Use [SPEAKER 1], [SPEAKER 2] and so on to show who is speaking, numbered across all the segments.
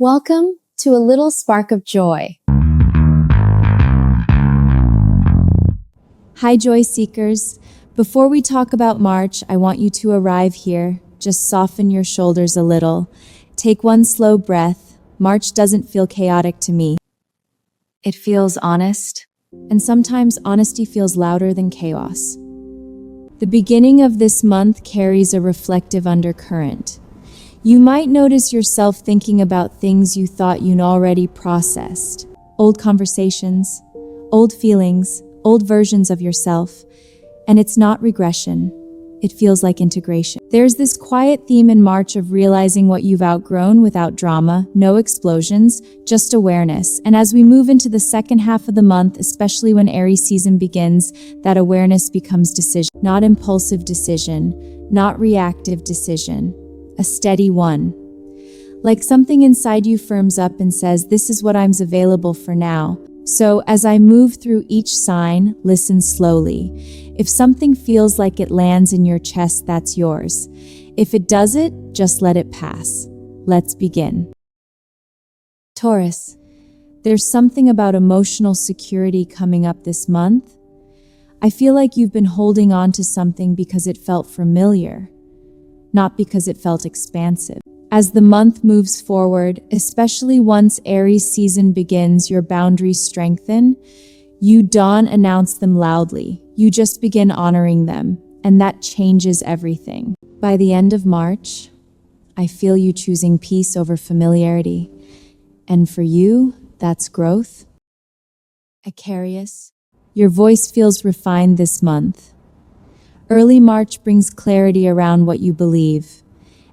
[SPEAKER 1] Welcome to a little spark of joy. Hi, joy seekers. Before we talk about March, I want you to arrive here. Just soften your shoulders a little. Take one slow breath. March doesn't feel chaotic to me. It feels honest, and sometimes honesty feels louder than chaos. The beginning of this month carries a reflective undercurrent. You might notice yourself thinking about things you thought you'd already processed. Old conversations, old feelings, old versions of yourself. And it's not regression. It feels like integration. There's this quiet theme in March of realizing what you've outgrown without drama, no explosions, just awareness. And as we move into the second half of the month, especially when Aries season begins, that awareness becomes decision. Not impulsive decision, not reactive decision. A steady one. Like something inside you firms up and says, this is what I'm available for now. So as I move through each sign, listen slowly. If something feels like it lands in your chest, that's yours. If it doesn't, just let it pass. Let's begin. Taurus. There's something about emotional security coming up this month. I feel like you've been holding on to something because it felt familiar, not because it felt expansive. As the month moves forward, especially once Aries season begins, your boundaries strengthen. You don't announce them loudly. You just begin honoring them, and that changes everything. By the end of March, I feel you choosing peace over familiarity. And for you, that's growth. Aquarius, your voice feels refined this month. Early March brings clarity around what you believe,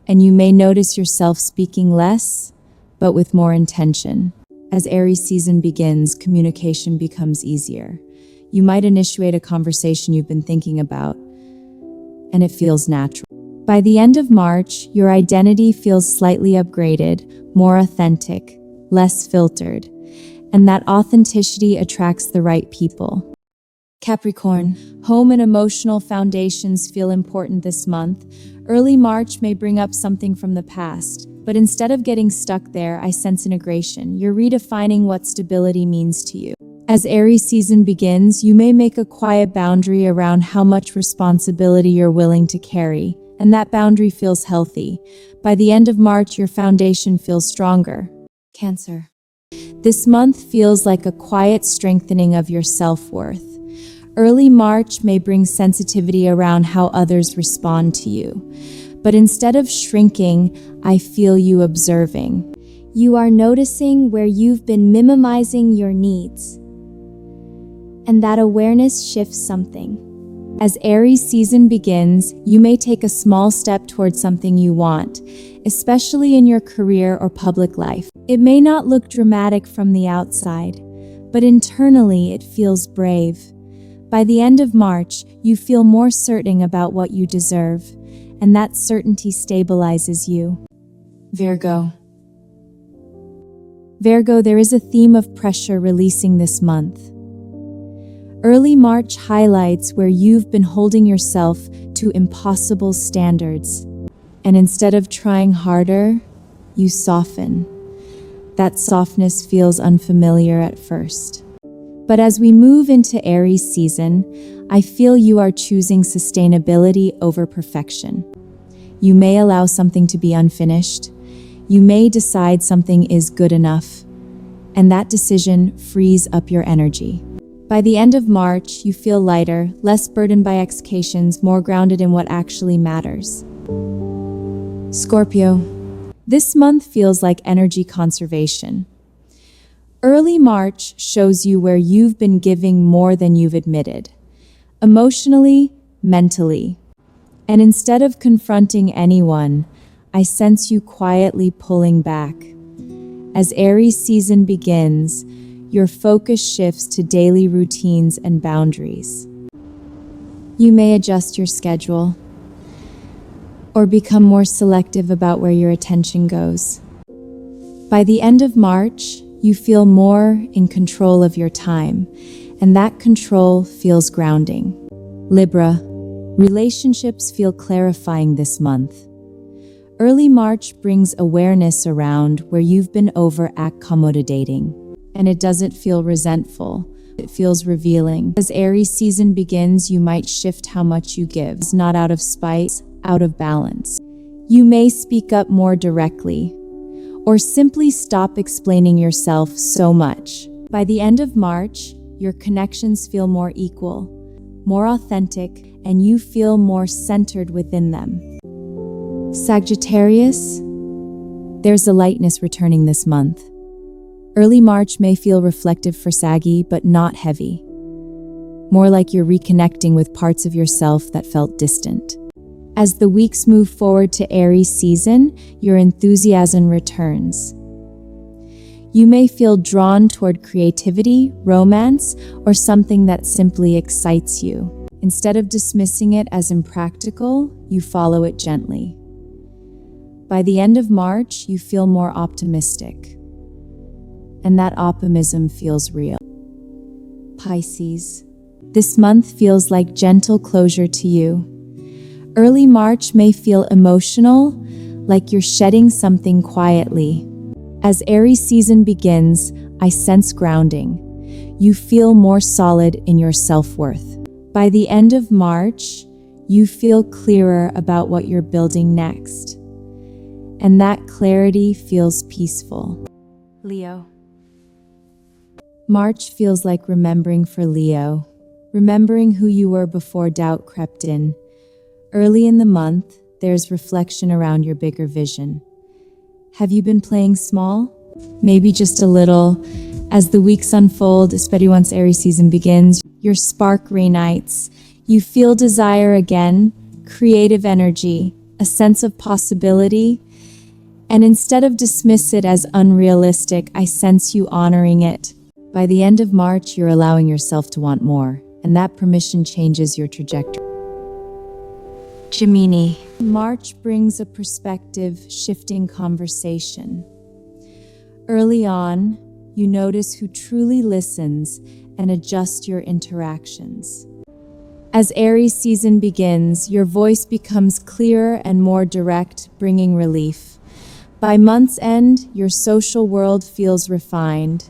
[SPEAKER 1] and you may notice yourself speaking less, but with more intention. As Aries season begins, communication becomes easier. You might initiate a conversation you've been thinking about, and it feels natural. By the end of March, your identity feels slightly upgraded, more authentic, less filtered, and that authenticity attracts the right people. Capricorn, home and emotional foundations feel important this month. Early March may bring up something from the past, but instead of getting stuck there, I sense integration. You're redefining what stability means to you. As Aries season begins, you may make a quiet boundary around how much responsibility you're willing to carry, and that boundary feels healthy. By the end of March, your foundation feels stronger. Cancer. This month feels like a quiet strengthening of your self-worth. Early March may bring sensitivity around how others respond to you. But instead of shrinking, I feel you observing. You are noticing where you've been minimizing your needs. And that awareness shifts something. As Aries season begins, you may take a small step towards something you want, especially in your career or public life. It may not look dramatic from the outside, but internally it feels brave. By the end of March, you feel more certain about what you deserve, and that certainty stabilizes you. Virgo. Virgo, there is a theme of pressure releasing this month. Early March highlights where you've been holding yourself to impossible standards, and instead of trying harder, you soften. That softness feels unfamiliar at first. But as we move into Aries season, I feel you are choosing sustainability over perfection. You may allow something to be unfinished. You may decide something is good enough, and that decision frees up your energy. By the end of March, you feel lighter, less burdened by expectations, more grounded in what actually matters. Scorpio. This month feels like energy conservation. Early March shows you where you've been giving more than you've admitted, emotionally, mentally. And instead of confronting anyone, I sense you quietly pulling back. As Aries season begins, your focus shifts to daily routines and boundaries. You may adjust your schedule or become more selective about where your attention goes. By the end of March, you feel more in control of your time, and that control feels grounding. Libra. Relationships feel clarifying this month. Early March brings awareness around where you've been over-accommodating, and it doesn't feel resentful. It feels revealing. As Aries season begins, you might shift how much you give. It's not out of spite, out of balance. You may speak up more directly, or simply stop explaining yourself so much. By the end of March, your connections feel more equal, more authentic, and you feel more centered within them. Sagittarius, there's a lightness returning this month. Early March may feel reflective for Saggy, but not heavy. More like you're reconnecting with parts of yourself that felt distant. As the weeks move forward to Aries season, your enthusiasm returns. You may feel drawn toward creativity, romance, or something that simply excites you. Instead of dismissing it as impractical, you follow it gently. By the end of March, you feel more optimistic. And that optimism feels real. Pisces, this month feels like gentle closure to you. Early March may feel emotional, like you're shedding something quietly. As Aries season begins, I sense grounding. You feel more solid in your self-worth. By the end of March, you feel clearer about what you're building next. And that clarity feels peaceful. Leo. March feels like remembering for Leo, remembering who you were before doubt crept in. Early in the month, there's reflection around your bigger vision. Have you been playing small? Maybe just a little. As the weeks unfold, especially once Aries season begins, your spark reignites. You feel desire again, creative energy, a sense of possibility. And instead of dismiss it as unrealistic, I sense you honoring it. By the end of March, you're allowing yourself to want more, and that permission changes your trajectory. Gemini. March brings a perspective-shifting conversation. Early on, you notice who truly listens and adjust your interactions. As Aries season begins, your voice becomes clearer and more direct, bringing relief. By month's end, your social world feels refined.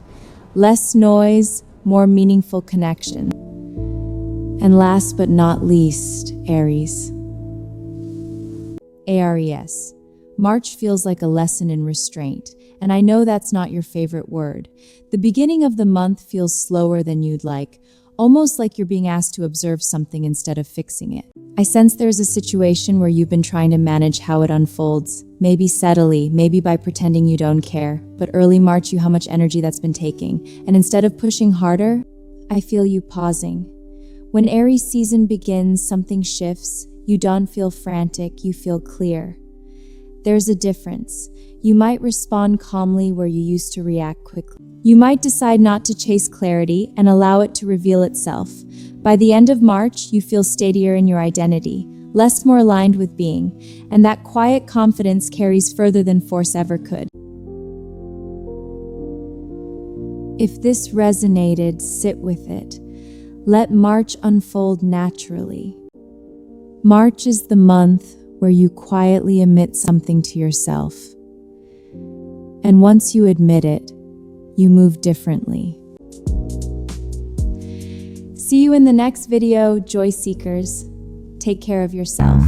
[SPEAKER 1] Less noise, more meaningful connection. And last but not least, Aries. Aries. March feels like a lesson in restraint, and I know that's not your favorite word. The beginning of the month feels slower than you'd like, almost like you're being asked to observe something instead of fixing it. I sense there's a situation where you've been trying to manage how it unfolds, maybe subtly, maybe by pretending you don't care, but early March you how much energy that's been taking, and instead of pushing harder, I feel you pausing. When Aries season begins, something shifts. You don't feel frantic, you feel clear. There's a difference. You might respond calmly where you used to react quickly. You might decide not to chase clarity and allow it to reveal itself. By the end of March, you feel steadier in your identity, less more aligned with being, and that quiet confidence carries further than force ever could. If this resonated, sit with it. Let March unfold naturally. March is the month where you quietly admit something to yourself. And once you admit it, you move differently. See you in the next video, Joy Seekers. Take care of yourself.